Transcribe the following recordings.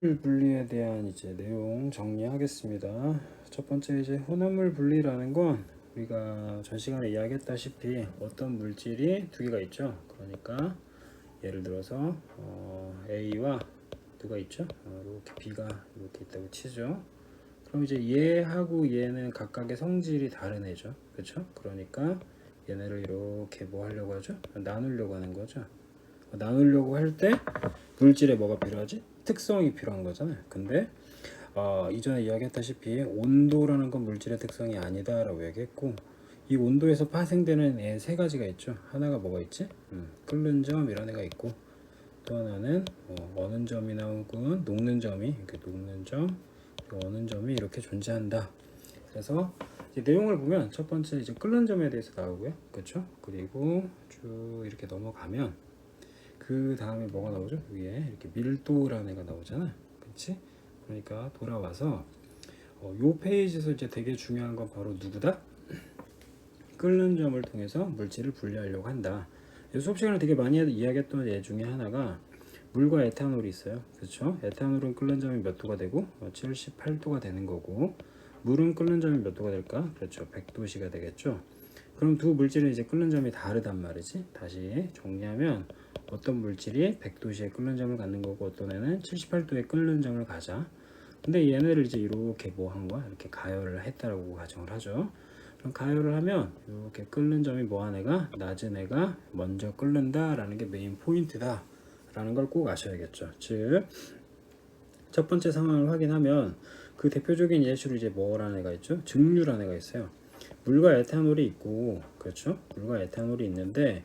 분리에 대한 이제 내용 정리하겠습니다. 첫 번째 이제 혼합물 분리라는 건 우리가 전 시간에 이야기했다시피 어떤 물질이 두 개가 있죠. 그러니까 예를 들어서 A와 누가 있죠? 이렇게 B가 이렇게 있다고 치죠. 그럼 이제 얘하고 얘는 각각의 성질이 다른 애죠. 그렇죠? 그러니까 얘네를 이렇게 뭐 하려고 하죠? 나누려고 하는 거죠. 나누려고 할 때 물질에 뭐가 필요하지? 특성이 필요한 거잖아요. 근데 이전에 이야기했다시피 온도라는 건 물질의 특성이 아니다 라고 얘기했고, 이 온도에서 파생되는 애 세 가지가 있죠. 하나가 뭐가 있지? 끓는 점 이런 애가 있고, 또 하나는 어는 점이나 혹은 녹는 점이 이렇게 녹는 점, 어는 점이 이렇게 존재한다. 그래서 이제 내용을 보면 첫 번째 이제 끓는 점에 대해서 나오고요. 그렇죠? 그리고 쭉 이렇게 넘어가면 그 다음에 뭐가 나오죠? 위에 이렇게 밀도라는 애가 나오잖아. 그렇지? 그러니까 돌아와서 요 페이지에서 이제 되게 중요한 건 바로 누구다? 끓는 점을 통해서 물질을 분리하려고 한다. 수업 시간에 되게 많이 이야기했던 예 중에 하나가 물과 에탄올이 있어요. 그렇죠? 에탄올은 끓는 점이 몇 도가 되고 78도가 되는 거고, 물은 끓는 점이 몇 도가 될까? 그렇죠. 100도씨가 되겠죠. 그럼 두 물질은 이제 끓는 점이 다르단 말이지. 다시 정리하면 어떤 물질이 100도씨의 끓는 점을 갖는 거고 어떤 애는 78도의 끓는 점을 가자. 근데 얘네를 이제 이렇게 뭐 한 거야? 이렇게 가열을 했다라고 가정을 하죠. 그럼 가열을 하면 이렇게 끓는 점이 뭐한 애가 낮은 애가 먼저 끓는다라는 게 메인 포인트다 라는 걸 꼭 아셔야겠죠. 즉 첫 번째 상황을 확인하면 그 대표적인 예시로 이제 뭐라는 애가 있죠? 증류라는 애가 있어요. 물과 에탄올이 있고, 그렇죠? 물과 에탄올이 있는데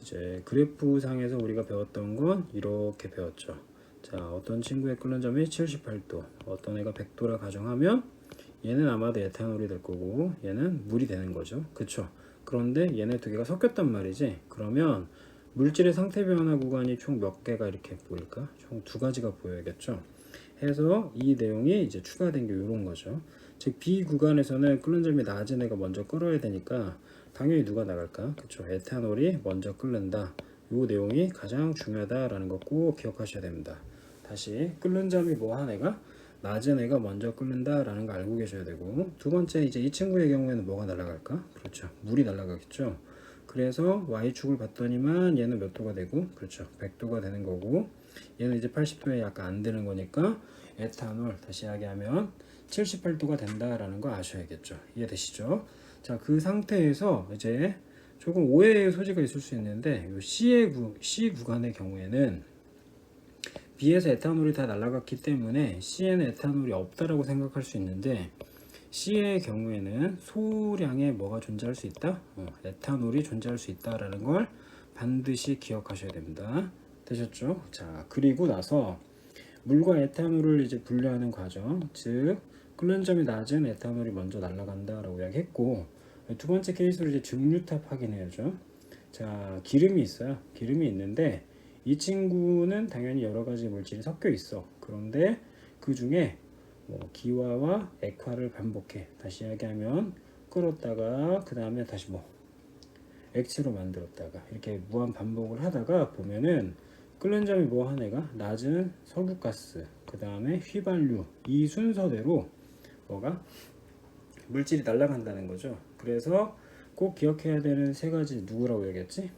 이제 그래프상에서 우리가 배웠던 건 이렇게 배웠죠. 자, 어떤 친구의 끓는 점이 78도, 어떤 애가 100도라 가정하면 얘는 아마도 에탄올이 될 거고 얘는 물이 되는 거죠. 그쵸? 그런데 얘네 두 개가 섞였단 말이지. 그러면 물질의 상태 변화 구간이 총 몇 개가 이렇게 보일까? 총 두 가지가 보여야겠죠. 해서 이 내용이 이제 추가된 게 이런 거죠. 즉 B 구간에서는 끓는 점이 낮은 애가 먼저 끓어야 되니까 당연히 누가 나갈까? 그쵸? 에탄올이 먼저 끓는다. 이 내용이 가장 중요하다라는 거 꼭 기억하셔야 됩니다. 다시 끓는 점이 뭐 한 애가 낮은 애가 먼저 끓는다라는 거 알고 계셔야 되고, 두 번째 이제 이 친구의 경우에는 뭐가 날아갈까? 그렇죠. 물이 날아가겠죠. 그래서 Y축을 봤더니만 얘는 몇 도가 되고, 그렇죠. 100도가 되는 거고, 얘는 이제 80도에 약간 안 되는 거니까 에탄올 다시 이야기하면 78도가 된다라는 거 아셔야겠죠. 이해되시죠? 자, 그 상태에서 이제 조금 오해의 소지가 있을 수 있는데 이 C 구간의 경우에는 B에서 에탄올이 다 날아갔기 때문에 C에는 에탄올이 없다라고 생각할 수 있는데, C의 경우에는 소량의 뭐가 존재할 수 있다? 에탄올이 존재할 수 있다라는 걸 반드시 기억하셔야 됩니다. 되셨죠? 자, 그리고 나서 물과 에탄올을 이제 분리하는 과정, 즉 끓는 점이 낮은 에탄올이 먼저 날아간다라고 이야기했고, 두 번째 케이스로 이제 증류탑 확인해야죠. 자, 기름이 있어요. 기름이 있는데 이 친구는 당연히 여러 가지 물질이 섞여 있어. 그런데 그 중에 기화와 액화를 반복해. 다시 이야기하면 끓었다가 그 다음에 다시 액체로 만들었다가 이렇게 무한 반복을 하다가 보면은 끓는 점이 뭐 한 애가 낮은 석유가스, 그 다음에 휘발유, 이 순서대로 뭐가 물질이 날아간다는 거죠. 그래서 꼭 기억해야 되는 세 가지 누구라고 얘기했지?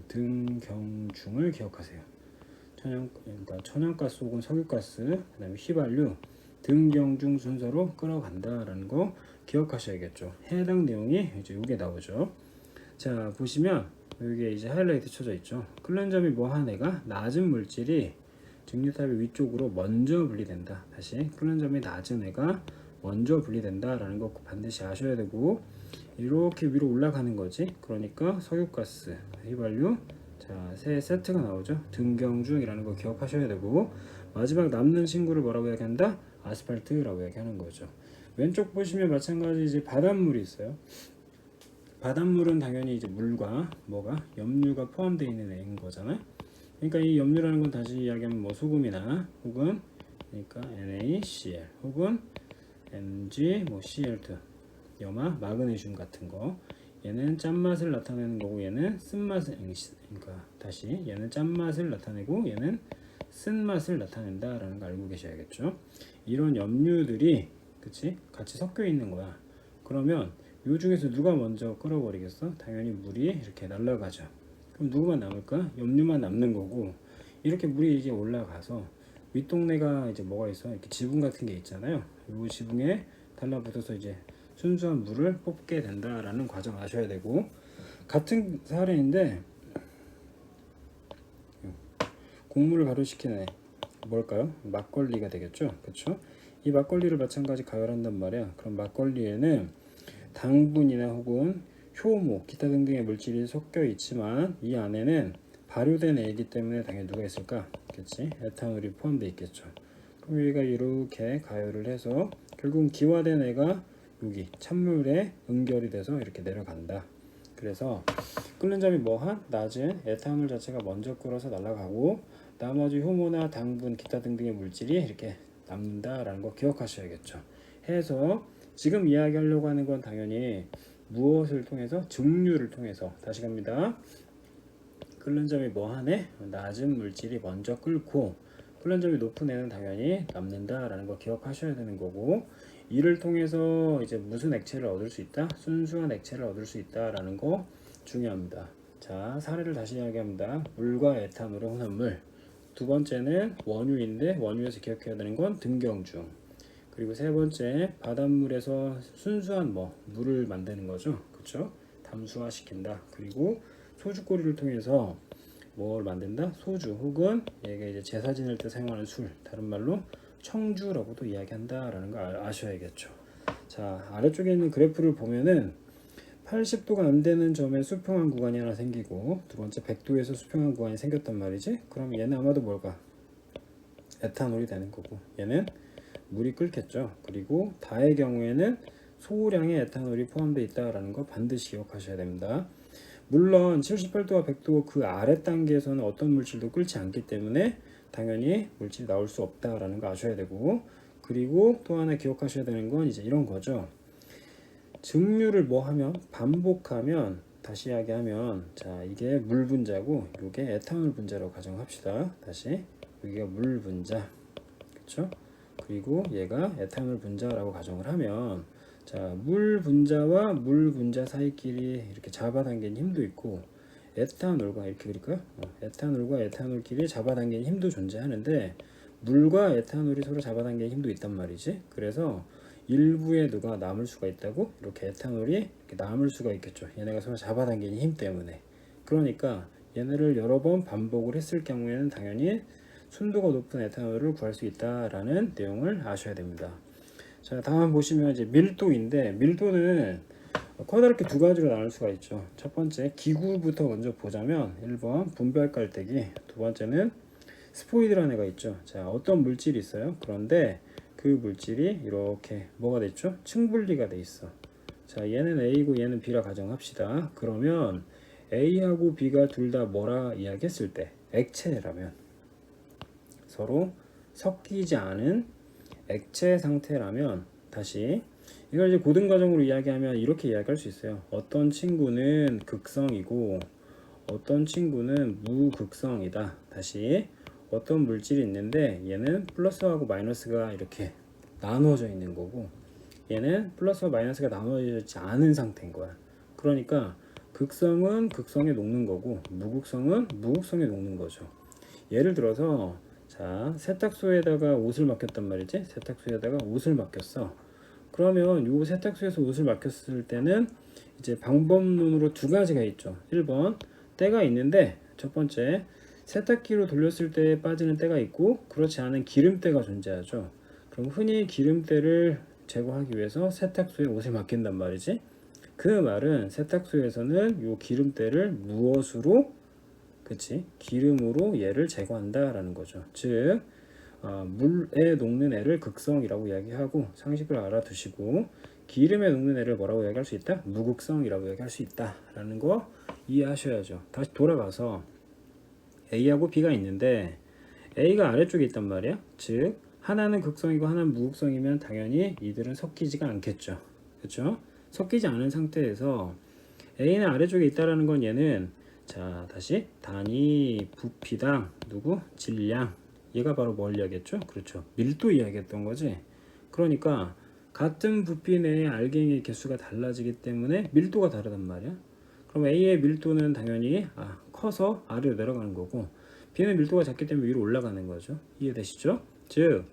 등경중을 기억하세요. 그러니까 천연가스 혹은 석유가스, 그 다음에 휘발유, 등경중 순서로 끌어간다라는 거 기억하셔야겠죠. 해당 내용이 이제 이게 나오죠. 자, 보시면 여기에 이제 하이라이트 쳐져 있죠. 끓는 점이 뭐 한 애가 낮은 물질이 증류탑의 위쪽으로 먼저 분리된다. 다시 끓는 점이 낮은 애가 먼저 분리된다라는 거 반드시 아셔야 되고, 이렇게 위로 올라가는 거지. 그러니까 석유가스, 휘발유, 자, 세 세트가 나오죠. 등경중이라는 거 기억하셔야 되고, 마지막 남는 친구를 뭐라고 얘기한다? 아스팔트라고 얘기하는 거죠. 왼쪽 보시면 마찬가지 이제 바닷물이 있어요. 바닷물은 당연히 이제 물과 뭐가 염류가 포함되어 있는 애인 거잖아요. 그러니까 이 염류라는 건 다시 이야기하면 뭐 소금이나 혹은 그러니까 NaCl 혹은 Mg 뭐 Cl2 염화 마그네슘 같은 거, 얘는 짠맛을 나타내는 거고 얘는 쓴맛을, 그러니까 다시 얘는 짠맛을 나타내고 얘는 쓴맛을 나타낸다라는 거 알고 계셔야겠죠. 이런 염류들이 그치 같이 섞여 있는 거야. 그러면 요 중에서 누가 먼저 끓어버리겠어? 당연히 물이 이렇게 날아가죠. 그럼 누구만 남을까? 염류만 남는 거고, 이렇게 물이 이제 올라가서 윗동네가 이제 뭐가 있어? 이렇게 지붕 같은 게 있잖아요. 요 지붕에 달라붙어서 이제 순수한 물을 뽑게 된다라는 과정 아셔야 되고, 같은 사례인데 곡물을 발효시키는 뭘까요? 막걸리가 되겠죠. 그쵸? 이 막걸리를 마찬가지 가열한단 말이야. 그럼 막걸리에는 당분이나 혹은 효모, 기타 등등의 물질이 섞여 있지만 이 안에는 발효된 애이기 때문에 당연히 누가 있을까? 그치? 에탄올이 포함되어 있겠죠. 그럼 여기가 이렇게 가열을 해서 결국은 기화된 애가 여기 찬물에 응결이 돼서 이렇게 내려간다. 그래서 끓는 점이 뭐한? 낮은 에탄올 자체가 먼저 끓어서 날아가고 나머지 효모나 당분, 기타 등등의 물질이 이렇게 남는다라는 거 기억하셔야겠죠. 해서 지금 이야기하려고 하는 건 당연히 무엇을 통해서? 증류를 통해서. 다시 갑니다. 끓는 점이 뭐하네? 낮은 물질이 먼저 끓고 끓는 점이 높은 애는 당연히 남는다라는 거 기억하셔야 되는 거고, 이를 통해서 이제 무슨 액체를 얻을 수 있다? 순수한 액체를 얻을 수 있다라는 거 중요합니다. 자, 사례를 다시 이야기합니다. 물과 에탄올의 혼합물. 두 번째는 원유인데 원유에서 기억해야 되는 건 등경중. 그리고 세 번째 바닷물에서 순수한 물을 만드는 거죠. 그쵸? 담수화 시킨다. 그리고 소주꼬리를 통해서 뭘 만든다? 소주 혹은 얘가 이제 제사 지낼 때 사용하는 술, 다른 말로 청주라고도 이야기한다라는 거 아셔야겠죠. 자, 아래쪽에 있는 그래프를 보면은 80도가 안 되는 점에 수평한 구간이 하나 생기고, 두 번째 100도에서 수평한 구간이 생겼단 말이지. 그럼 얘는 아마도 뭘까? 에탄올이 되는 거고, 얘는 물이 끓겠죠. 그리고 다의 경우에는 소량의 에탄올이 포함되어 있다라는 거 반드시 기억하셔야 됩니다. 물론 78도와 100도 그 아래 단계에서는 어떤 물질도 끓지 않기 때문에 당연히 물질이 나올 수 없다라는 거 아셔야 되고, 그리고 또 하나 기억하셔야 되는 건 이제 이런 거죠. 증류를 하면 반복하면, 다시 이야기하면, 자, 이게 물 분자고 이게 에탄올 분자라고 가정합시다. 다시 여기가 물 분자, 그렇죠? 그리고 얘가 에탄올 분자라고 가정을 하면, 자, 물 분자와 물 분자 사이끼리 이렇게 잡아당기는 힘도 있고, 에탄올과 이렇게 그릴까요? 에탄올과 에탄올끼리 잡아당기는 힘도 존재하는데, 물과 에탄올이 서로 잡아당기는 힘도 있단 말이지. 그래서 일부에 누가 남을 수가 있다고? 이렇게 에탄올이 이렇게 남을 수가 있겠죠. 얘네가 서로 잡아당기는 힘 때문에. 그러니까 얘네를 여러 번 반복을 했을 경우에는 당연히 순도가 높은 에탄올을 구할 수 있다라는 내용을 아셔야 됩니다. 자, 다음 보시면 이제 밀도인데, 밀도는 커다랗게 두 가지로 나눌 수가 있죠. 첫 번째 기구부터 먼저 보자면 1번 분별 깔때기, 두 번째는 스포이드라는 애가 있죠. 자, 어떤 물질이 있어요. 그런데 그 물질이 이렇게 뭐가 됐죠? 층분리가 돼 있어. 자, 얘는 A고 얘는 B라 가정합시다. 그러면 A하고 B가 둘 다 뭐라 이야기했을 때, 액체라면, 서로 섞이지 않은 액체 상태라면, 다시 이걸 이제 고등과정으로 이야기하면 이렇게 이야기할 수 있어요. 어떤 친구는 극성이고 어떤 친구는 무극성이다. 다시 어떤 물질이 있는데 얘는 플러스하고 마이너스가 이렇게 나누어져 있는 거고, 얘는 플러스와 마이너스가 나누어지지 않은 상태인 거야. 그러니까 극성은 극성에 녹는 거고 무극성은 무극성에 녹는 거죠. 예를 들어서, 자, 세탁소에다가 옷을 맡겼단 말이지. 세탁소에다가 옷을 맡겼어. 그러면 이 세탁소에서 옷을 맡겼을 때는 이제 방법론으로 두 가지가 있죠. 1번 때가 있는데, 첫 번째 세탁기로 돌렸을 때 빠지는 때가 있고 그렇지 않은 기름때가 존재하죠. 그럼 흔히 기름때를 제거하기 위해서 세탁소에 옷을 맡긴단 말이지. 그 말은 세탁소에서는 이 기름때를 무엇으로, 그치? 기름으로 얘를 제거한다라는 거죠. 즉 물에 녹는 애를 극성이라고 이야기하고, 상식을 알아두시고 기름에 녹는 애를 뭐라고 이야기할 수 있다? 무극성이라고 이야기할 수 있다라는 거 이해하셔야죠. 다시 돌아가서 A하고 B가 있는데 A가 아래쪽에 있단 말이야. 즉 하나는 극성이고 하나는 무극성이면 당연히 이들은 섞이지가 않겠죠. 그렇죠? 섞이지 않은 상태에서 A는 아래쪽에 있다라는 건 얘는, 자, 다시 단위 부피당 누구? 질량, 얘가 바로 뭘 이야기했죠? 그렇죠. 밀도 이야기했던 거지. 그러니까 같은 부피 내의 알갱이의 개수가 달라지기 때문에 밀도가 다르단 말이야. 그럼 A의 밀도는 당연히 커서 아래로 내려가는 거고, B는 밀도가 작기 때문에 위로 올라가는 거죠. 이해되시죠? 즉,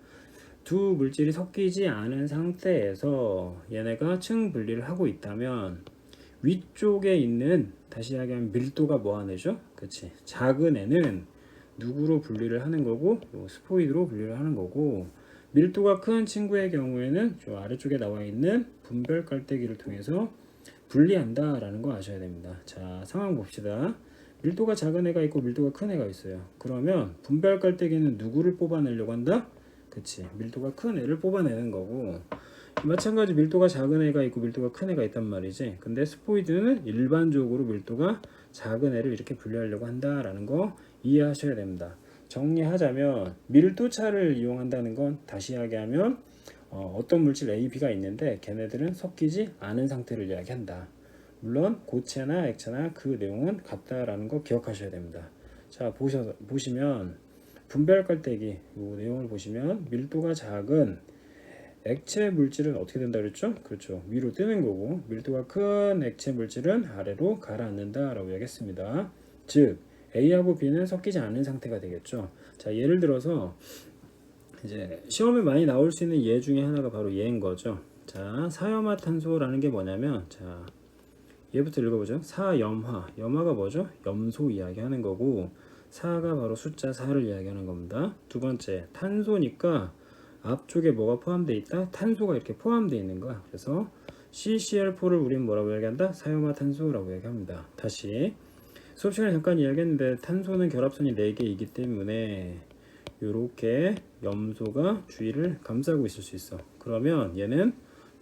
두 물질이 섞이지 않은 상태에서 얘네가 층 분리를 하고 있다면 위쪽에 있는, 다시 이야기하면 밀도가 뭐 하는 애죠? 그치, 작은 애는 누구로 분리를 하는 거고, 스포이드로 분리를 하는 거고, 밀도가 큰 친구의 경우에는 저 아래쪽에 나와 있는 분별 깔때기를 통해서 분리한다 라는 거 아셔야 됩니다. 자, 상황 봅시다. 밀도가 작은 애가 있고 밀도가 큰 애가 있어요. 그러면 분별 깔때기는 누구를 뽑아내려고 한다? 그치, 밀도가 큰 애를 뽑아내는 거고, 마찬가지 밀도가 작은 애가 있고 밀도가 큰 애가 있단 말이지. 근데 스포이드는 일반적으로 밀도가 작은 애를 이렇게 분리하려고 한다라는 거 이해하셔야 됩니다. 정리하자면 밀도차를 이용한다는 건, 다시 이야기하면 어떤 물질 A, B가 있는데 걔네들은 섞이지 않은 상태를 이야기한다. 물론 고체나 액체나 그 내용은 같다라는 거 기억하셔야 됩니다. 자, 보시면 분별 깔때기 이 내용을 보시면 밀도가 작은 액체 물질은 어떻게 된다 그랬죠? 그렇죠. 위로 뜨는 거고, 밀도가 큰 액체 물질은 아래로 가라앉는다 라고 이야기했습니다. 즉 A하고 B는 섞이지 않은 상태가 되겠죠. 자, 예를 들어서 이제 시험에 많이 나올 수 있는 예 중에 하나가 바로 얘인 거죠. 자, 사염화탄소라는 게 뭐냐면, 자, 얘부터 읽어보죠. 사염화, 염화가 뭐죠? 염소 이야기하는 거고, 사가 바로 숫자 4를 이야기하는 겁니다. 두 번째, 탄소니까 앞쪽에 뭐가 포함되어 있다? 탄소가 이렇게 포함되어 있는 거야. 그래서 CCl4를 우리는 뭐라고 이야기한다? 사염화탄소라고 이야기합니다. 다시 수업 시간에 잠깐 이야기했는데, 탄소는 결합선이 4개이기 때문에 이렇게 염소가 주위를 감싸고 있을 수 있어. 그러면 얘는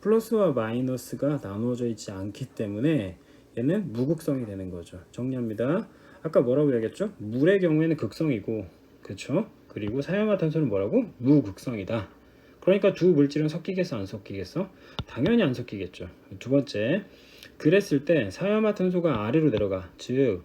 플러스와 마이너스가 나누어져 있지 않기 때문에 얘는 무극성이 되는 거죠. 정리합니다. 아까 뭐라고 이야기했죠? 물의 경우에는 극성이고, 그렇죠? 그리고 사염화탄소는 뭐라고? 무극성이다. 그러니까 두 물질은 섞이겠어, 안 섞이겠어? 당연히 안 섞이겠죠. 두 번째, 그랬을 때 사염화탄소가 아래로 내려가. 즉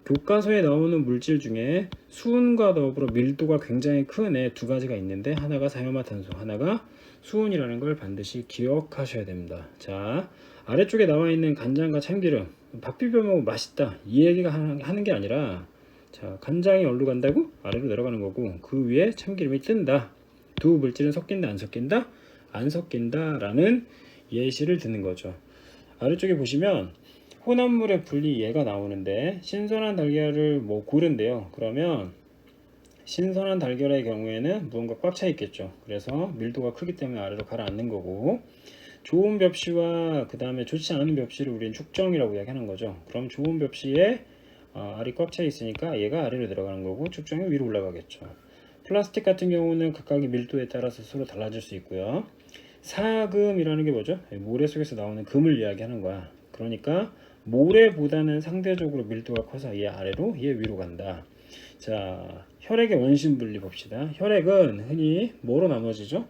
교과서에 나오는 물질 중에 수은과 더불어 밀도가 굉장히 큰 애 두 가지가 있는데, 하나가 사염화탄소, 하나가 수은이라는 걸 반드시 기억하셔야 됩니다. 자, 아래쪽에 나와 있는 간장과 참기름, 밥 비벼 먹으면 맛있다, 이 얘기가 하는 게 아니라, 자, 간장이 어디로 간다고? 아래로 내려가는 거고, 그 위에 참기름이 뜬다. 두 물질은 섞인다, 안 섞인다? 안 섞인다 라는 예시를 듣는 거죠. 아래쪽에 보시면 혼합물의 분리 예가 나오는데, 신선한 달걀을 뭐 고른대요. 그러면 신선한 달걀의 경우에는 무언가 꽉 차 있겠죠. 그래서 밀도가 크기 때문에 아래로 가라앉는 거고, 좋은 벽시와 그 다음에 좋지 않은 벽시를 우리는 축정이라고 이야기하는 거죠. 그럼 좋은 벽시에 알이 꽉 차 있으니까 얘가 아래로 내려가는 거고, 축정이 위로 올라가겠죠. 플라스틱 같은 경우는 각각의 밀도에 따라서 서로 달라질 수 있고요. 사금이라는 게 뭐죠? 모래 속에서 나오는 금을 이야기하는 거야. 그러니까 모래보다는 상대적으로 밀도가 커서 얘 아래로, 얘 위로 간다. 자, 혈액의 원심 분리 봅시다. 혈액은 흔히 뭐로 나눠지죠?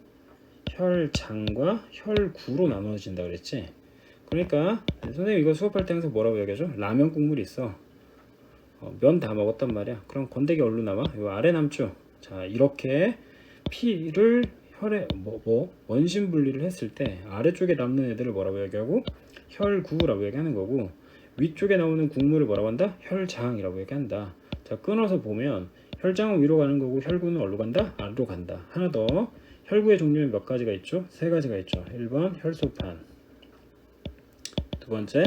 혈장과 혈구로 나눠진다 그랬지. 그러니까 선생님 이거 수업할 때 항상 뭐라고 얘기하죠? 라면 국물이 있어. 면 다 먹었단 말이야. 그럼 건더기 얼로 남아? 요 아래 남죠. 자, 이렇게 피를 혈액 원심 분리를 했을 때 아래쪽에 남는 애들을 뭐라고 얘기하고? 혈구라고 얘기하는 거고, 위쪽에 나오는 국물을 뭐라고 한다? 혈장이라고 얘기한다. 자, 끊어서 보면 혈장은 위로 가는 거고, 혈구는 어디로 간다? 아래로 간다. 하나 더, 혈구의 종류는 몇 가지가 있죠? 세 가지가 있죠. 1번 혈소판, 두 번째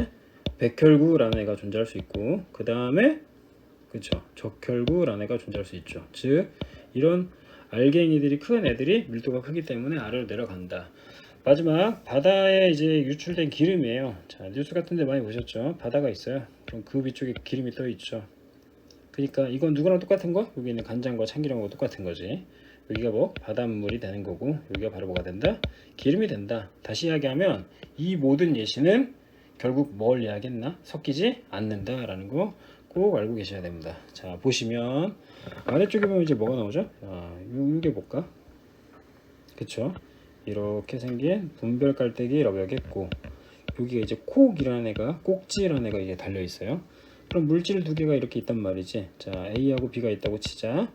백혈구라는 애가 존재할 수 있고, 그 다음에 그쵸, 적혈구라는 애가 존재할 수 있죠. 즉 이런 알갱이들이, 큰 애들이 밀도가 크기 때문에 아래로 내려간다. 마지막, 바다에 이제 유출된 기름이에요. 자, 뉴스 같은 데 많이 보셨죠? 바다가 있어요. 그럼 그 위쪽에 기름이 떠 있죠. 그러니까 이건 누구랑 똑같은 거? 여기 있는 간장과 참기름하고 똑같은 거지. 여기가 뭐 바닷물이 되는 거고, 여기가 바로 뭐가 된다? 기름이 된다. 다시 이야기하면 이 모든 예시는 결국 뭘 이야기했나? 섞이지 않는다 라는 거 꼭 알고 계셔야 됩니다. 자, 보시면 아래쪽에 보면 이제 뭐가 나오죠? 이게 뭘까? 그쵸? 이렇게 생긴 분별 깔때기라고 이야기했고, 여기가 이제 콕이라는 애가, 꼭지라는 애가 이게 달려 있어요. 그럼 물질 두 개가 이렇게 있단 말이지. 자, A하고 B가 있다고 치자.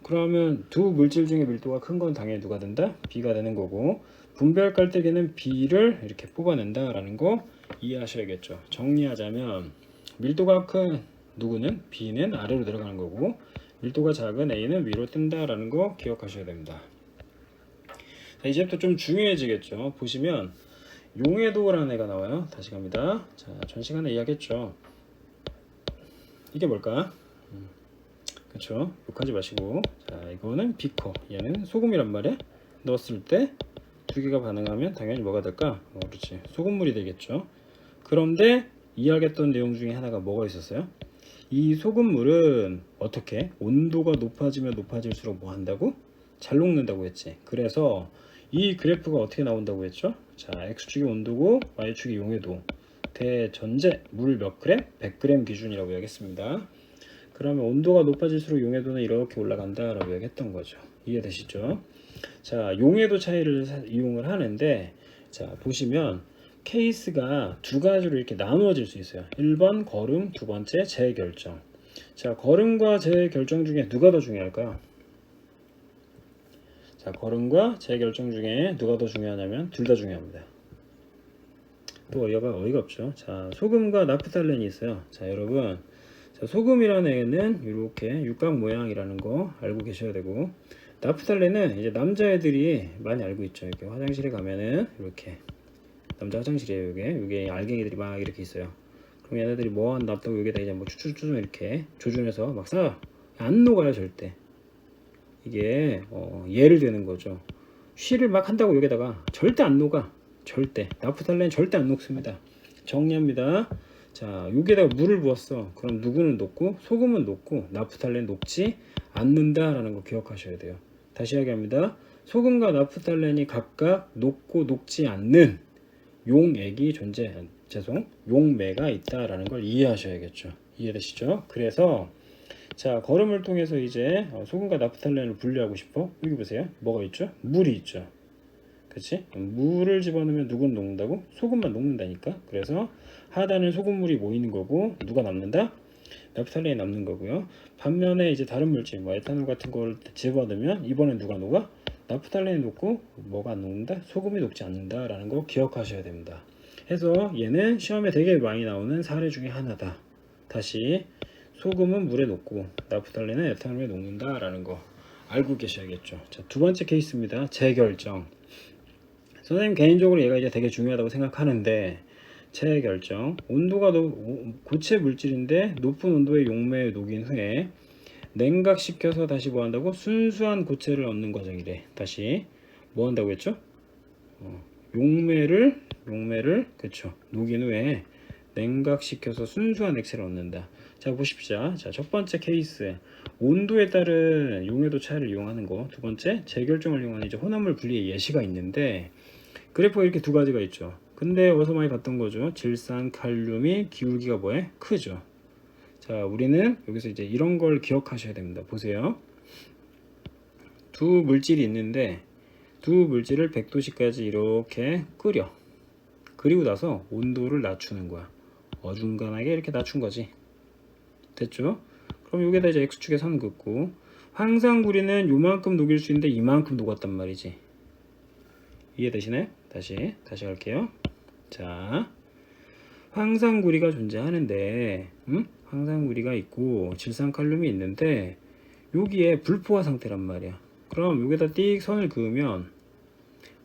그러면 두 물질 중에 밀도가 큰 건 당연히 누가 된다? B가 되는 거고, 분별 깔때기는 B를 이렇게 뽑아낸다라는 거 이해하셔야겠죠. 정리하자면 밀도가 큰 누구는 B는 아래로 내려가는 거고, 밀도가 작은 A는 위로 뜬다라는 거 기억하셔야 됩니다. 자, 이제부터 좀 중요해지겠죠. 보시면 용해도라는 애가 나와요. 다시 갑니다. 자, 전 시간에 이야기했죠. 이게 뭘까? 그쵸? 욕하지 마시고. 자, 이거는 비커. 얘는 소금이란 말이야. 넣었을 때 두 개가 반응하면 당연히 뭐가 될까? 그렇지. 소금물이 되겠죠. 그런데 이야기했던 내용 중에 하나가 뭐가 있었어요? 이 소금물은 어떻게? 온도가 높아지면 높아질수록 뭐 한다고? 잘 녹는다고 했지. 그래서 이 그래프가 어떻게 나온다고 했죠? 자, X축이 온도고 Y축이 용해도. 대전제 물 몇 그램? 100g 기준이라고 이야기했습니다. 그러면 온도가 높아질수록 용해도는 이렇게 올라간다라고 얘기했던 거죠. 이해되시죠? 자, 용해도 차이를 이용을 하는데, 자, 보시면 케이스가 두 가지로 이렇게 나누어질 수 있어요. 1번 거름, 두 번째 재결정. 자, 거름과 재결정 중에 누가 더 중요할까요? 자, 거름과 재결정 중에 누가 더 중요하냐면 둘 다 중요합니다. 또 어이가 없죠. 자, 소금과 나프탈렌이 있어요. 자, 여러분, 자, 소금이라는 애는 이렇게 육각 모양이라는 거 알고 계셔야 되고, 나프탈렌은 이제 남자애들이 많이 알고 있죠. 이렇게 화장실에 가면은 이렇게 남자 화장실이에요. 이게 알갱이들이 막 이렇게 있어요. 그럼 얘네들이 뭐 한다고 여기다 이제 뭐 추추추 이렇게 조준해서 막 쏴. 안 녹아요 절대. 이게 예를 드는 거죠. 쉬를 막 한다고 여기다가 절대 안 녹아. 절대. 나프탈렌 절대 안 녹습니다. 정리합니다. 자, 여기에다가 물을 부었어. 그럼 누구는 녹고 소금은 녹고 나프탈렌 녹지 않는다라는 거 기억하셔야 돼요. 다시 이야기합니다. 소금과 나프탈렌이 각각 녹고 녹지 않는 용액이 용매가 있다라는 걸 이해하셔야겠죠. 이해되시죠? 그래서 자, 거름을 통해서 이제 소금과 나프탈렌을 분리하고 싶어. 여기 보세요. 뭐가 있죠? 물이 있죠. 그치? 물을 집어넣으면 누구는 녹는다고? 소금만 녹는다니까. 그래서 하단은 소금물이 모이는 거고 누가 남는다? 나프탈렌이 남는 거고요. 반면에 이제 다른 물질, 뭐 에탄올 같은 걸 집어넣으면 이번엔 누가 녹아? 나프탈렌이 녹고 뭐가 안 녹는다? 소금이 녹지 않는다라는 거 기억하셔야 됩니다. 해서 얘는 시험에 되게 많이 나오는 사례 중에 하나다. 다시 소금은 물에 녹고 나프탈렌은 에탄올에 녹는다라는 거 알고 계셔야겠죠. 자, 두 번째 케이스입니다. 재결정. 선생님 개인적으로 얘가 이제 되게 중요하다고 생각하는데, 재결정. 온도가 고체 물질인데 높은 온도의 용매에 녹인 후에 냉각시켜서 다시 뭐 한다고? 순수한 고체를 얻는 과정이래. 다시 뭐 한다고 했죠? 용매를 그쵸, 녹인 후에 냉각시켜서 순수한 액체를 얻는다. 자, 보십시오. 자, 첫 번째 케이스 온도에 따른 용해도 차이를 이용하는 거. 두 번째 재결정을 이용하는 이제 혼합물 분리의 예시가 있는데, 그래프가 이렇게 두 가지가 있죠. 근데 어디서 많이 봤던 거죠. 질산칼륨이 기울기가 뭐에? 크죠. 자, 우리는 여기서 이제 이런 걸 기억하셔야 됩니다. 보세요. 두 물질이 있는데 두 물질을 100도씨까지 이렇게 끓여. 그리고 나서 온도를 낮추는 거야. 어중간하게 이렇게 낮춘 거지. 됐죠? 그럼 여기다 이제 X축에 선 긋고, 황산구리는 요만큼 녹일 수 있는데 이만큼 녹았단 말이지. 이해되시나요? 다시 갈게요. 자, 황산구리가 존재하는데, 황산구리가 있고 질산칼륨이 있는데 여기에 불포화 상태란 말이야. 그럼 여기다 띡 선을 그으면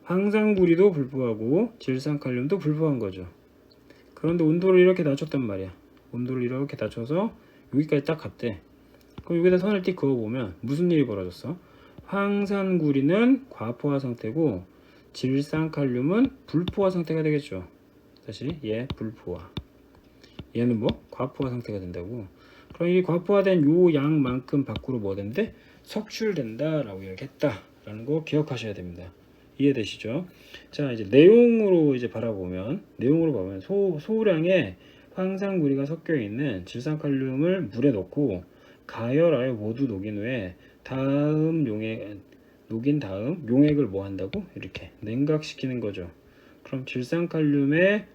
황산구리도 불포하고 질산칼륨도 불포한 거죠. 그런데 온도를 이렇게 낮췄단 말이야. 온도를 이렇게 낮춰서 여기까지 딱 갔대. 그럼 여기다 선을 띡 그어보면 무슨 일이 벌어졌어? 황산구리는 과포화 상태고 질산칼륨은 불포화 상태가 되겠죠. 다시 얘 불포화, 얘는 뭐? 과포화 상태가 된다고. 그럼 이 과포화된 요 양만큼 밖으로 뭐 된대? 석출된다 라고 이야기했다 라는 거 기억하셔야 됩니다. 이해되시죠? 자, 이제 내용으로 보면 소량의 황산구리가 섞여 있는 질산칼륨을 물에 넣고 가열하여 모두 녹인 후에 녹인 다음 용액을 뭐 한다고? 이렇게 냉각시키는 거죠. 그럼 질산칼륨의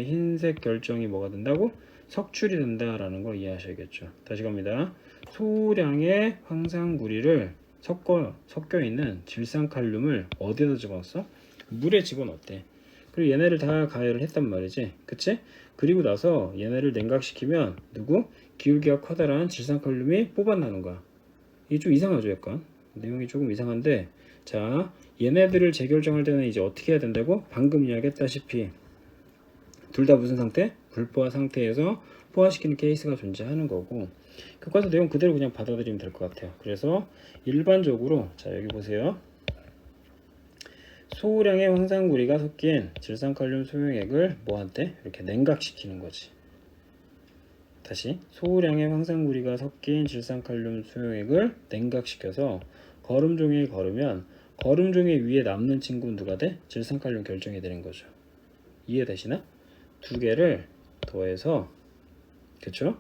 흰색 결정이 뭐가 된다고? 석출이 된다라는 걸 이해하셔야겠죠. 다시 갑니다. 소량의 황산구리를 섞여 있는 질산칼륨을 어디에다 집어넣었어? 물에 집어넣었대. 그리고 얘네를 다 가열을 했단 말이지, 그치? 그리고 나서 얘네를 냉각시키면 누구? 기울기가 커다란 질산칼륨이 뽑아나는 거야. 이게 좀 이상하죠, 약간 내용이 조금 이상한데, 자, 얘네들을 재결정할 때는 이제 어떻게 해야 된다고? 방금 이야기했다시피 둘 다 무슨 상태? 불포화 상태에서 포화시키는 케이스가 존재하는 거고, 교과서 내용 그대로 그냥 받아들이면 될 것 같아요. 그래서 일반적으로, 자 여기 보세요, 소량의 황산구리가 섞인 질산칼륨 소용액을 뭐한테? 이렇게 냉각시키는 거지. 다시, 소량의 황산구리가 섞인 질산칼륨 소용액을 냉각시켜서 거름종이에 걸으면 거름종이 위에 남는 친구는 누가 돼? 질산칼륨 결정이 되는 거죠. 이해되시나? 두 개를 더해서, 그쵸?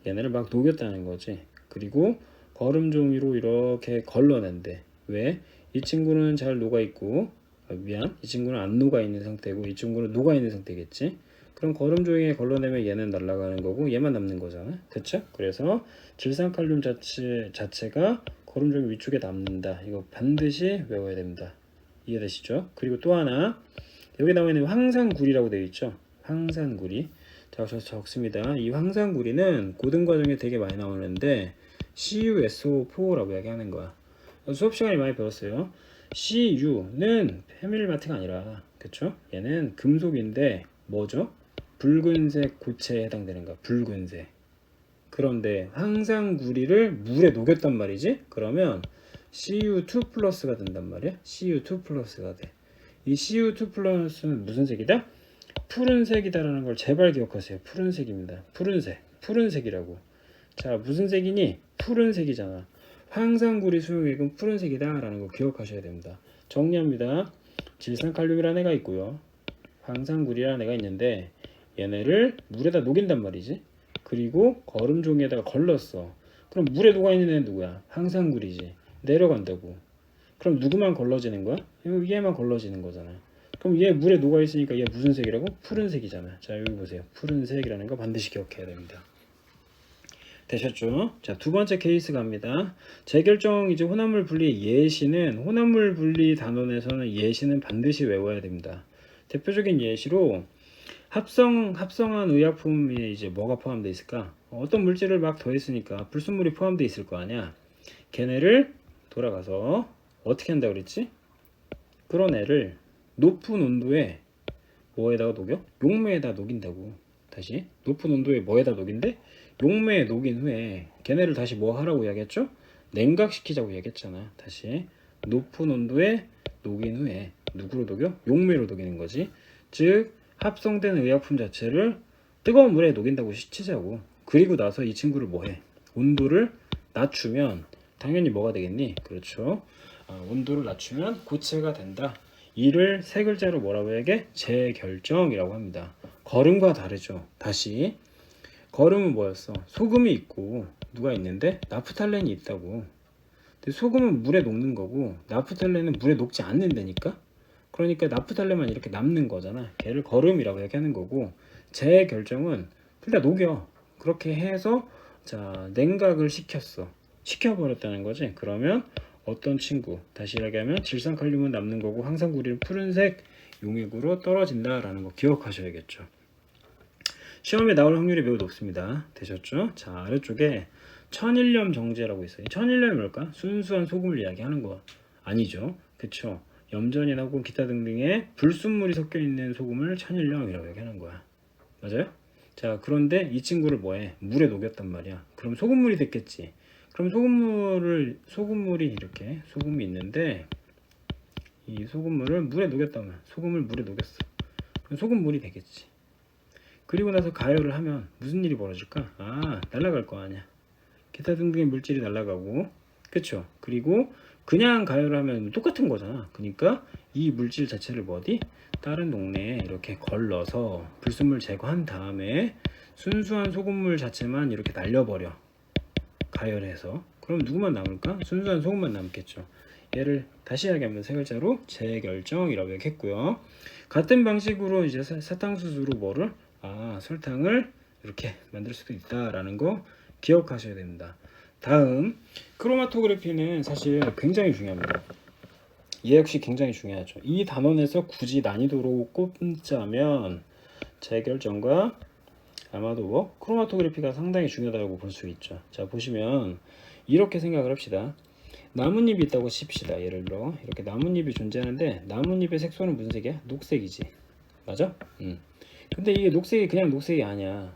얘네를 막 녹였다는 거지. 그리고 거름종이로 이렇게 걸러낸대. 왜? 이 친구는 잘 녹아있고, 이 친구는 안 녹아있는 상태고 이 친구는 녹아있는 상태겠지. 그럼 거름종이에 걸러내면 얘는 날아가는 거고 얘만 남는 거잖아, 그쵸? 그래서 질산칼륨 자체가 거름종이 위쪽에 남는다. 이거 반드시 외워야 됩니다. 이해되시죠? 그리고 또 하나, 여기 나와 있는 황산구리라고 되어 있죠. 황산구리. 자, 저 적습니다. 이 황산구리는 고등과정에 되게 많이 나오는데 CuSO4라고 이야기하는 거야. 수업 시간에 많이 배웠어요. Cu는 페밀마트가 아니라, 그쵸? 얘는 금속인데 뭐죠? 붉은색 고체에 해당되는 거야. 붉은색. 그런데 황산구리를 물에 녹였단 말이지? 그러면 Cu2 플러스가 된단 말이야. Cu2 플러스가 돼. 이 Cu2 플러스는 무슨 색이다? 푸른색이다라는 걸 제발 기억하세요. 푸른색입니다. 푸른색이라고. 자, 무슨 색이니? 푸른색이잖아. 황산구리 수용액은 푸른색이다라는 거 기억하셔야 됩니다. 정리합니다. 질산칼륨이라는 애가 있고요, 황산구리라는 애가 있는데 얘네를 물에다 녹인단 말이지. 그리고 거름종이에다가 걸렀어. 그럼 물에 녹아있는 애는 누구야? 황산구리지. 내려간다고. 그럼 누구만 걸러지는 거야? 얘만 걸러지는 거잖아. 그럼 얘 물에 녹아있으니까 얘 무슨 색이라고? 푸른색이잖아. 자, 여기 보세요. 푸른색이라는 거 반드시 기억해야 됩니다. 되셨죠? 자, 두 번째 케이스 갑니다. 재결정 이제 혼합물 분리 예시는, 혼합물 분리 단원에서는 예시는 반드시 외워야 됩니다. 대표적인 예시로 합성한 의약품에 이제 뭐가 포함되어 있을까? 어떤 물질을 막 더했으니까 불순물이 포함되어 있을 거 아니야. 걔네를 돌아가서 어떻게 한다 그랬지? 그런 애를 높은 온도에 뭐에다가 녹여? 용매에다 녹인다고. 다시, 높은 온도에 뭐에다 녹인대? 용매에 녹인 후에 걔네를 다시 뭐 하라고 이야기했죠? 냉각시키자고 이야기했잖아. 다시, 높은 온도에 녹인 후에 누구로 녹여? 용매로 녹이는 거지. 즉 합성된 의약품 자체를 뜨거운 물에 녹인다고 치자고. 그리고 나서 이 친구를 뭐해? 온도를 낮추면 당연히 뭐가 되겠니? 그렇죠. 온도를 낮추면 고체가 된다. 이를 세 글자로 뭐라고 얘기해? 재결정이라고 합니다. 거름과 다르죠. 다시, 거름은 뭐였어? 소금이 있고 누가 있는데? 나프탈렌이 있다고. 근데 소금은 물에 녹는 거고 나프탈렌은 물에 녹지 않는다니까? 그러니까 나프탈렌만 이렇게 남는 거잖아. 걔를 거름이라고 얘기하는 거고, 재결정은 둘 다 녹여. 그렇게 해서 자, 냉각을 시켜버렸다는 거지. 그러면 어떤 친구, 다시 이야기하면 질산칼륨은 남는 거고 황산구리는 푸른색 용액으로 떨어진다라는 거 기억하셔야겠죠. 시험에 나올 확률이 매우 높습니다. 되셨죠? 자, 아래쪽에 천일염 정제라고 있어요. 천일염이 뭘까? 순수한 소금을 이야기하는 거 아니죠. 그쵸? 염전이나 혹은 기타 등등의 불순물이 섞여 있는 소금을 천일염이라고 얘기하는 거야. 맞아요? 자, 그런데 이 친구를 뭐해? 물에 녹였단 말이야. 그럼 소금물이 됐겠지. 그럼 소금물이 이렇게 소금이 있는데 이 소금물을 물에 녹였다면, 소금을 물에 녹였어. 그럼 소금물이 되겠지. 그리고 나서 가열을 하면 무슨 일이 벌어질까? 날아갈 거 아니야. 기타 등등의 물질이 날아가고, 그쵸? 그리고 그냥 가열을 하면 똑같은 거잖아. 그러니까 이 물질 자체를 다른 동네에 이렇게 걸러서 불순물 제거한 다음에 순수한 소금물 자체만 이렇게 날려버려. 가열해서. 그럼 누구만 남을까? 순수한 소금만 남겠죠. 얘를 다시 이야기하면 세 글자로 재결정이라고 얘기했고요. 같은 방식으로 이제 사탕수수로 설탕을 이렇게 만들 수도 있다라는 거 기억하셔야 됩니다. 다음 크로마토그래피는 사실 굉장히 중요합니다. 얘 역시 굉장히 중요하죠. 이 단원에서 굳이 난이도로 꼽자면 재결정과 아마도 뭐 크로마토그래피가 상당히 중요하다고 볼 수 있죠. 자, 보시면 이렇게 생각을 합시다. 나뭇잎이 있다고 칩시다. 예를 들어 이렇게 나뭇잎이 존재하는데 나뭇잎의 색소는 무슨 색이야? 녹색이지. 맞아? 근데 이게 녹색이 그냥 녹색이 아니야.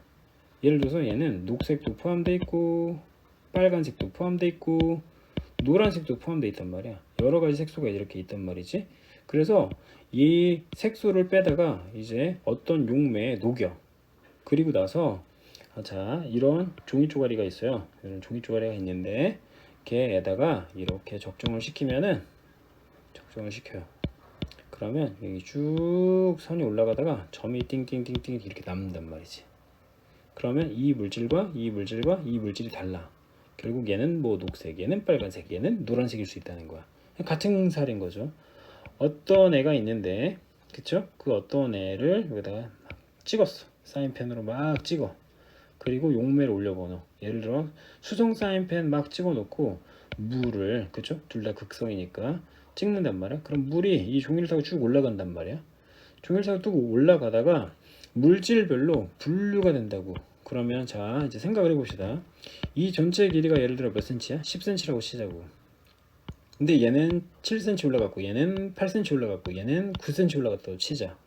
예를 들어서 얘는 녹색도 포함되어 있고 빨간색도 포함되어 있고 노란색도 포함되어 있단 말이야. 여러 가지 색소가 이렇게 있단 말이지. 그래서 이 색소를 빼다가 이제 어떤 용매에 녹여. 그리고 나서 자, 이런 종이 쪼가리가 있어요. 이런 종이 쪼가리가 있는데 걔에다가 이렇게 적정을 시키면은 적정을 시켜요. 그러면 여기 쭉 선이 올라가다가 점이 띵띵띵띵 이렇게 남는단 말이지. 그러면 이 물질과 이 물질과 이 물질이 달라. 결국 얘는 뭐 녹색, 얘는 빨간색, 얘는 노란색일 수 있다는 거야. 같은 살인 거죠. 어떤 애가 있는데, 그쵸? 그 어떤 애를 여기다가 막 찍었어. 사인펜으로 막 찍어. 그리고 용매를 올려보노. 예를 들어 수성 사인펜 막 찍어놓고 물을, 그쵸? 둘 다 극성이니까 찍는단 말이야. 그럼 물이 이 종이를 타고 쭉 올라간단 말이야. 종이를 타고 쭉 올라가다가 물질별로 분류가 된다고. 그러면 자, 이제 생각을 해봅시다. 이 전체 길이가 예를 들어 몇 cm야? 10cm라고 치자고. 근데 얘는 7cm 올라갔고 얘는 8cm 올라갔고 얘는 9cm 올라갔다고 치자.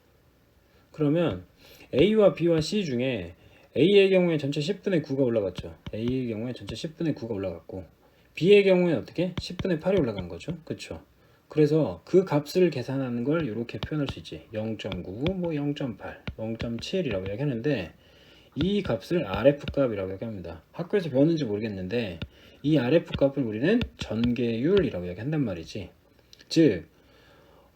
그러면 A와 B와 C 중에 A의 경우에 전체 10분의 9가 올라갔죠. A의 경우에 전체 10분의 9가 올라갔고 B의 경우에 어떻게? 10분의 8이 올라간 거죠. 그쵸? 그래서 그 값을 계산하는 걸 이렇게 표현할 수 있지. 0.9, 뭐 0.8, 0.7이라고 이야기하는데 이 값을 RF 값이라고 이야기합니다. 학교에서 배웠는지 모르겠는데 이 RF 값을 우리는 전개율이라고 이야기한단 말이지. 즉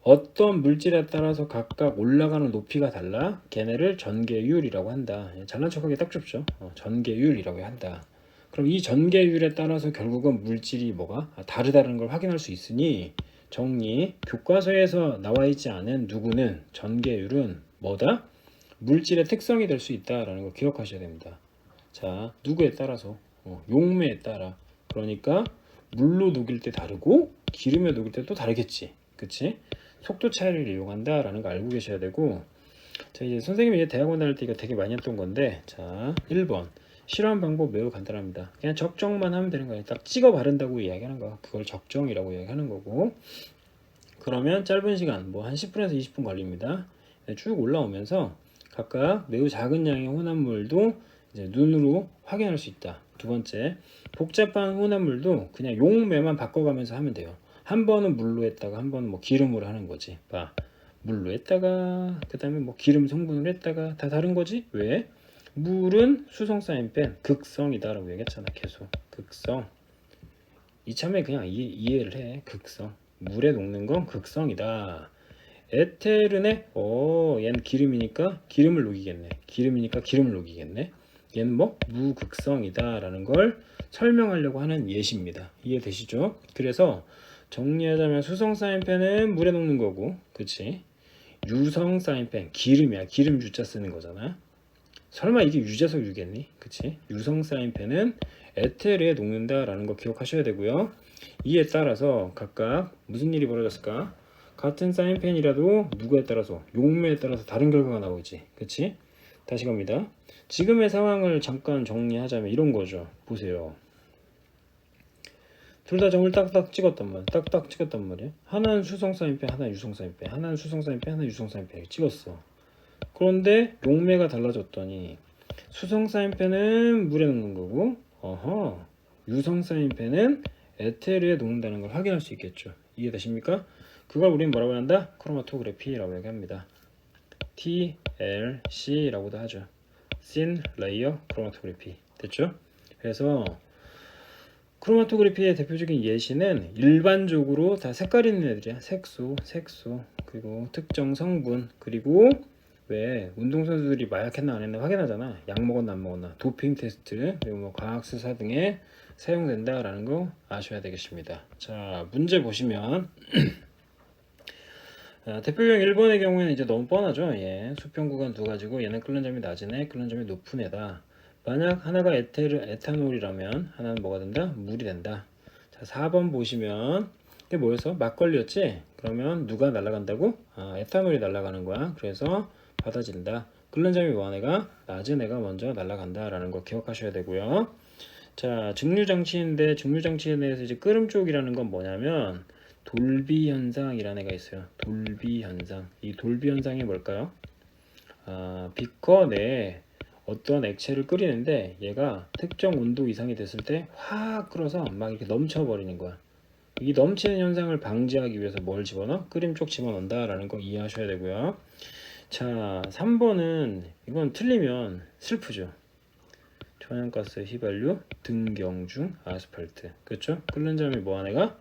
어떤 물질에 따라서 각각 올라가는 높이가 달라 걔네를 전개율이라고 한다. 잘난 척하기 딱 좋죠. 전개율이라고 한다. 그럼 이 전개율에 따라서 결국은 물질이 뭐가 다르다는 걸 확인할 수 있으니 정리 교과서에서 나와 있지 않은 누구는 전개율은 뭐다? 물질의 특성이 될 수 있다라는 걸 기억하셔야 됩니다. 자, 누구에 따라서 용매에 따라. 그러니까 물로 녹일 때 다르고 기름에 녹일 때 또 다르겠지. 그치? 속도 차이를 이용한다라는 거 알고 계셔야 되고. 자, 이제 선생님이 이제 대학원 다닐 때 이거 되게 많이 했던 건데, 자, 1번 실험 방법 매우 간단합니다. 그냥 적정만 하면 되는 거예요. 딱 찍어 바른다고 이야기하는 거. 그걸 적정이라고 이야기하는 거고. 그러면 짧은 시간 뭐 한 10분에서 20분 걸립니다. 쭉 올라오면서 각각 매우 작은 양의 혼합물도 이제 눈으로 확인할 수 있다. 두 번째, 복잡한 혼합물도 그냥 용매만 바꿔가면서 하면 돼요. 한 번은 물로 했다가 한 번은 뭐 기름으로 하는 거지. 봐, 물로 했다가 그 다음에 뭐 기름 성분으로 했다가 다 다른 거지. 왜? 물은 수성 사인펜 극성이다라고 얘기했잖아. 계속 극성. 이참에 그냥 이해를 해. 극성. 물에 녹는 건 극성이다. 에테르네? 얘는 기름이니까 기름을 녹이겠네. 기름이니까 기름을 녹이겠네. 얘는 뭐? 무극성이다 라는 걸 설명하려고 하는 예시입니다. 이해되시죠? 그래서 정리하자면 수성 사인펜은 물에 녹는 거고, 그치? 유성 사인펜, 기름이야. 기름 유자 쓰는 거잖아. 설마 이게 유재석 유겠니? 그치? 유성 사인펜은 에테르에 녹는다 라는 거 기억하셔야 되고요. 이에 따라서 각각 무슨 일이 벌어졌을까? 같은 사인펜이라도 누구에 따라서 용매에 따라서 다른 결과가 나오지. 그치? 다시 갑니다. 지금의 상황을 잠깐 정리하자면 이런 거죠. 보세요. 둘 다 점을 딱딱 찍었단 말이야. 딱딱 찍었단 말이야. 하나는 수성 사인펜, 하나는 유성 사인펜, 하나는 수성 사인펜, 하나는 유성 사인펜 이렇게 찍었어. 그런데 용매가 달라졌더니 수성 사인펜은 물에 녹는 거고, 유성 사인펜은 에테르에 녹는다는 걸 확인할 수 있겠죠. 이해되십니까? 그걸 우리는 뭐라고 한다? 크로마토그래피라고 얘기합니다. TLC라고도 하죠. Thin Layer Chromatography. 됐죠? 그래서 크로마토그래피의 대표적인 예시는 일반적으로 다 색깔 있는 애들이야. 색소, 그리고 특정 성분, 그리고 왜 운동선수들이 마약했나 안 했나 확인하잖아. 약 먹었나 안 먹었나. 도핑 테스트, 그리고 뭐 과학수사 등에 사용된다라는 거 아셔야 되겠습니다. 자, 문제 보시면 대표적 1번의 경우에는 이제 너무 뻔하죠. 예, 수평 구간 두 가지고 얘는 끓는 점이 낮은 애, 끓는 점이 높은 애다. 만약 하나가 에탄올이라면 하나는 뭐가 된다? 물이 된다. 자, 4번 보시면 이게 뭐였어? 막걸리였지? 그러면 누가 날아간다고? 에탄올이 날아가는 거야. 그래서 받아진다. 끓는 점이 뭐한 애가? 낮은 애가 먼저 날아간다 라는 거 기억하셔야 되고요. 자, 증류장치인데 증류장치에 대해서 이제 끓음 쪽이라는 건 뭐냐면 돌비 현상이라는 애가 있어요. 돌비 현상. 이 돌비 현상이 뭘까요? 비커 내에 어떤 액체를 끓이는데 얘가 특정 온도 이상이 됐을 때 확 끓어서 막 이렇게 넘쳐버리는 거야. 이 넘치는 현상을 방지하기 위해서 뭘 집어넣어? 끓임 쪽 집어넣는다 라는 거 이해하셔야 되고요. 자, 3번은 이건 틀리면 슬프죠. 천연가스 휘발유 등경중 아스팔트. 그렇죠? 끓는 점이 뭐한 애가?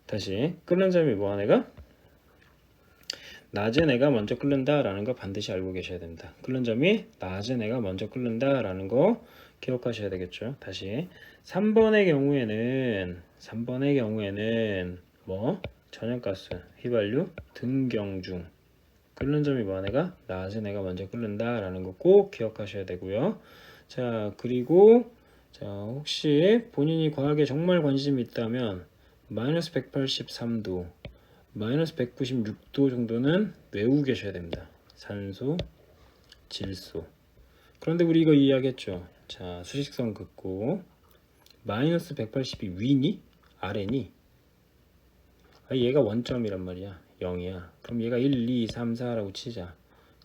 다시 끓는 점이 뭐한 애가? 낮은 애가 먼저 끓는다 라는 거 반드시 알고 계셔야 됩니다. 끓는 점이 낮은 애가 먼저 끓는다 라는 거 기억하셔야 되겠죠. 다시 3번의 경우에는 뭐? 천연가스, 휘발유, 등경중 끓는 점이 뭐한 애가? 낮은 애가 먼저 끓는다 라는 거 꼭 기억하셔야 되고요. 자, 그리고 자, 혹시 본인이 과학에 정말 관심이 있다면 마이너스 183도 마이너스 196도 정도는 외우고 계셔야 됩니다. 산소, 질소. 그런데 우리 이거 이야기했죠. 자, 수직선 긋고 마이너스 180이 위니? 아래니? 얘가 원점이란 말이야. 0이야. 그럼 얘가 1, 2, 3, 4라고 치자.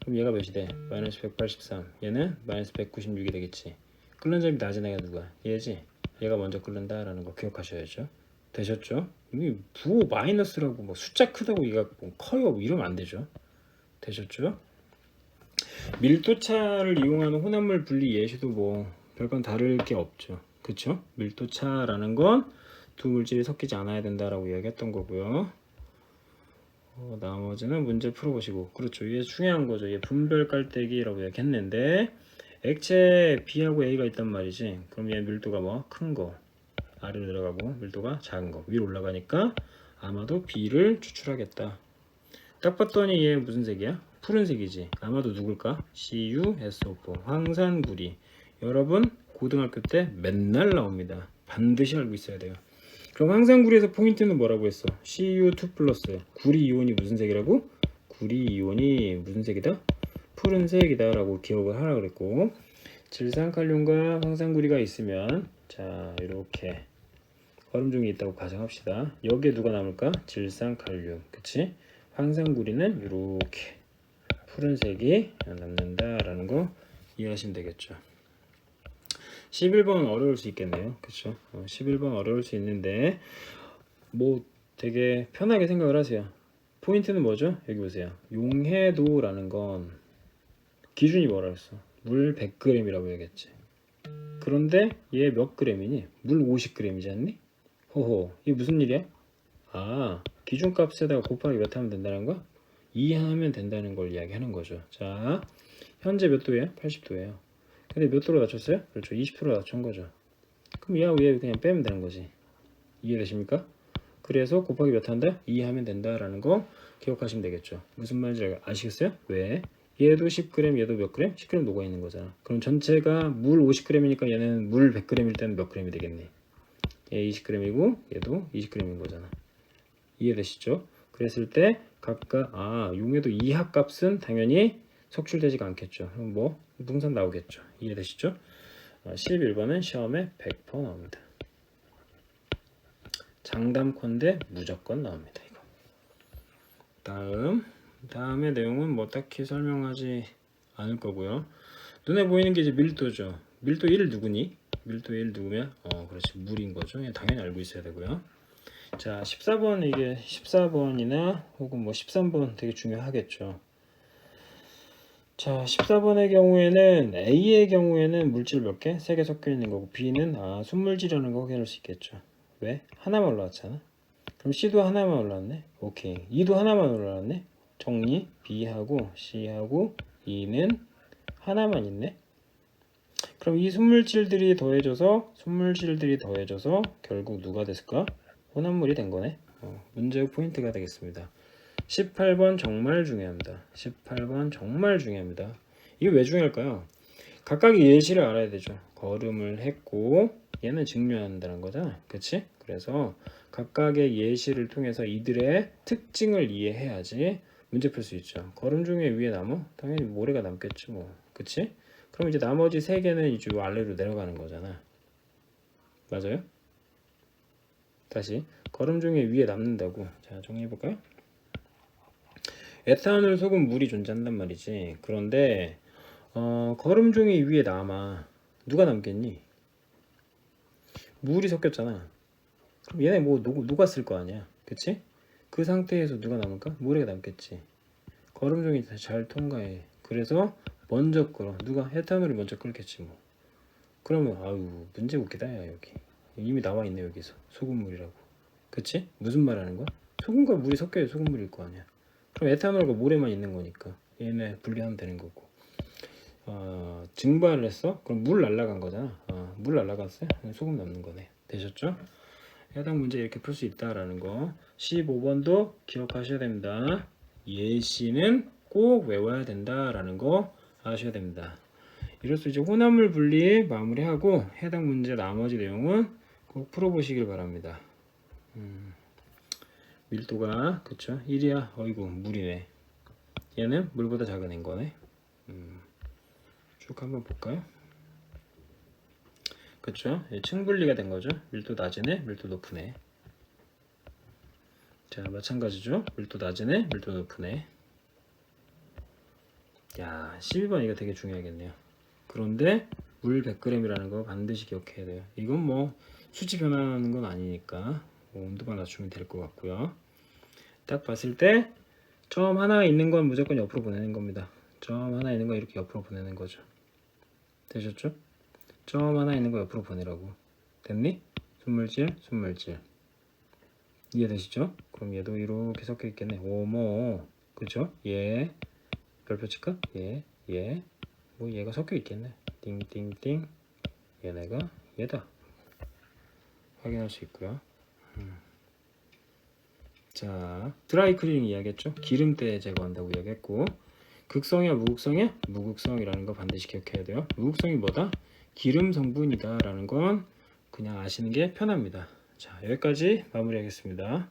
그럼 얘가 몇이 돼? 마이너스 183. 얘는 마이너스 196이 되겠지. 끓는 점이 낮은 애가 누가? 얘지? 얘가 먼저 끓는다라는 거 기억하셔야죠. 되셨죠? 이 부호 마이너스라고 뭐 숫자 크다고 얘가 뭐 커요 뭐 이러면 안 되죠. 되셨죠? 밀도차를 이용하는 혼합물 분리 예시도 뭐 별건 다를 게 없죠. 그쵸? 밀도차라는 건 두 물질이 섞이지 않아야 된다라고 이야기했던 거고요. 나머지는 문제 풀어보시고. 그렇죠. 이게 중요한 거죠. 이게 분별 깔때기라고 이야기했는데 액체 B하고 A가 있단 말이지. 그럼 얘 밀도가 뭐? 큰 거 아래로 내려가고 밀도가 작은 거 위로 올라가니까 아마도 B를 추출하겠다. 딱 봤더니 얘 무슨 색이야? 푸른색이지. 아마도 누굴까? CuSO4 황산구리. 여러분 고등학교 때 맨날 나옵니다. 반드시 알고 있어야 돼요. 그럼 황산구리에서 포인트는 뭐라고 했어? Cu2 플러스 구리 이온이 무슨 색이라고? 구리 이온이 무슨 색이다? 푸른색이다 라고 기억을 하라 그랬고, 질산칼륨과 황산구리가 있으면 자 이렇게 얼음종이 있다고 가정합시다. 여기에 누가 남을까? 질산칼륨. 그치? 황산구리는 이렇게 푸른색이 남는다라는 거 이해하시면 되겠죠. 11번 어려울 수 있겠네요. 그쵸? 11번 어려울 수 있는데 뭐 되게 편하게 생각을 하세요. 포인트는 뭐죠? 여기 보세요. 용해도라는 건 기준이 뭐라 했어? 물 100g이라고 얘기했지. 그런데 얘 몇 g이니? 물 50g이지 않니? 호호, 이게 무슨 일이야? 기준값에다가 곱하기 몇 하면 된다는 거? 2 하면 된다는 걸 이야기하는 거죠. 자, 현재 몇 도예요? 80도예요. 근데 몇 도로 낮췄어요? 그렇죠. 20도로 낮춘 거죠. 그럼 얘하고 얘 그냥 빼면 되는 거지. 이해되십니까? 그래서 곱하기 몇 한다? 2 하면 된다라는 거 기억하시면 되겠죠. 무슨 말인지 아시겠어요? 왜? 얘도 10g, 얘도 몇 g? 10g 녹아 있는 거잖아. 그럼 전체가 물 50g이니까 얘는 물 100g일 때는 몇 g이 되겠니? 얘 20g이고 얘도 20g인 거잖아. 이해되시죠? 그랬을 때 각각 용해도 이하값은 당연히 석출되지가 않겠죠. 그럼 뭐 분산 나오겠죠. 이해되시죠? 11번은 시험에 100% 나옵니다. 장담컨대 무조건 나옵니다. 이거. 다음의 내용은 뭐 딱히 설명하지 않을 거고요. 눈에 보이는 게 이제 밀도죠. 밀도 1 누구니? 밀도 1 누구면? 그렇지, 물인 거죠. 당연히 알고 있어야 되고요. 자, 14번 이게 14번이나 혹은 뭐 13번 되게 중요하겠죠. 자, 14번의 경우에는 A의 경우에는 물질 몇 개? 3개 섞여 있는 거고, B는 순물질이라는 거 확인할 수 있겠죠. 왜? 하나만 올라왔잖아. 그럼 C도 하나만 올라왔네. 오케이. E도 하나만 올라왔네. 정리. B하고 C하고 E는 하나만 있네. 그럼 이 순물질들이 더해져서 결국 누가 됐을까? 혼합물이 된 거네. 문제의 포인트가 되겠습니다. 18번 정말 중요합니다. 18번 정말 중요합니다. 이게 왜 중요할까요? 각각의 예시를 알아야 되죠. 걸음을 했고 얘는 증류한다는 거잖아. 그치? 그래서 각각의 예시를 통해서 이들의 특징을 이해해야지 문제 풀 수 있죠. 걸음 중에 위에 나무? 당연히 모래가 남겠지 뭐. 그치? 그럼 이제 나머지 세 개는 이제 아래로 내려가는 거잖아. 맞아요? 다시 걸음 중에 위에 남는다고. 자, 정리해볼까요? 에탄올, 소금, 물이 존재한단 말이지. 그런데 걸음 종이 위에 남아. 누가 남겠니? 물이 섞였잖아. 그럼 얘네 뭐 녹았을 거 아니야. 그치? 그 상태에서 누가 남을까? 모래가 남겠지. 걸음 종이 잘 통과해. 그래서 먼저 끓어. 누가 에탄올이 먼저 끓겠지 뭐. 그러면 아유 문제 웃기다 야 여기. 이미 나와 있네 여기서. 소금물이라고. 그치? 무슨 말 하는 거야? 소금과 물이 섞여야 소금물일 거 아니야. 그럼 에탄올과 모래만 있는 거니까 얘네 분리하면 되는 거고. 증발을 했어? 그럼 물 날라간 거잖아. 물 날라갔어요? 소금 남는 거네. 되셨죠? 해당 문제 이렇게 풀 수 있다라는 거. 15번도 기억하셔야 됩니다. 예시는 꼭 외워야 된다라는 거 아셔야 됩니다. 이로써 이제 혼합물 분리 마무리하고 해당 문제 나머지 내용은 꼭 풀어보시길 바랍니다. 밀도가 그쵸? 1이야. 어이구 물이네. 얘는 물보다 작은 인 거네. 쭉 한번 볼까요? 그쵸? 층 분리가 된 거죠. 밀도 낮으네, 밀도 높으네. 자, 마찬가지죠. 밀도 낮으네, 밀도 높으네. 야, 12번 이거 되게 중요하겠네요. 그런데 물 100g이라는 거 반드시 기억해야 돼요. 이건 뭐 수치 변화하는 건 아니니까 온도만 낮추면 될 것 같고요. 딱 봤을 때 점 하나 있는 건 무조건 옆으로 보내는 겁니다. 점 하나 있는 거 이렇게 옆으로 보내는 거죠. 되셨죠? 점 하나 있는 거 옆으로 보내라고. 됐니? 순물질, 순물질. 이해되시죠? 그럼 얘도 이렇게 섞여 있겠네. 오모. 그쵸? 얘. 별표 칠까? 얘. 뭐 얘가 섞여 있겠네. 띵띵띵. 얘네가 얘다. 확인할 수 있고요. 자, 드라이 클리닝 이야기했죠? 기름때 제거한다고 이야기했고, 극성이야 무극성이야? 무극성이라는 거 반드시 기억해야 돼요. 무극성이 뭐다? 기름 성분이다 라는 건 그냥 아시는 게 편합니다. 자, 여기까지 마무리하겠습니다.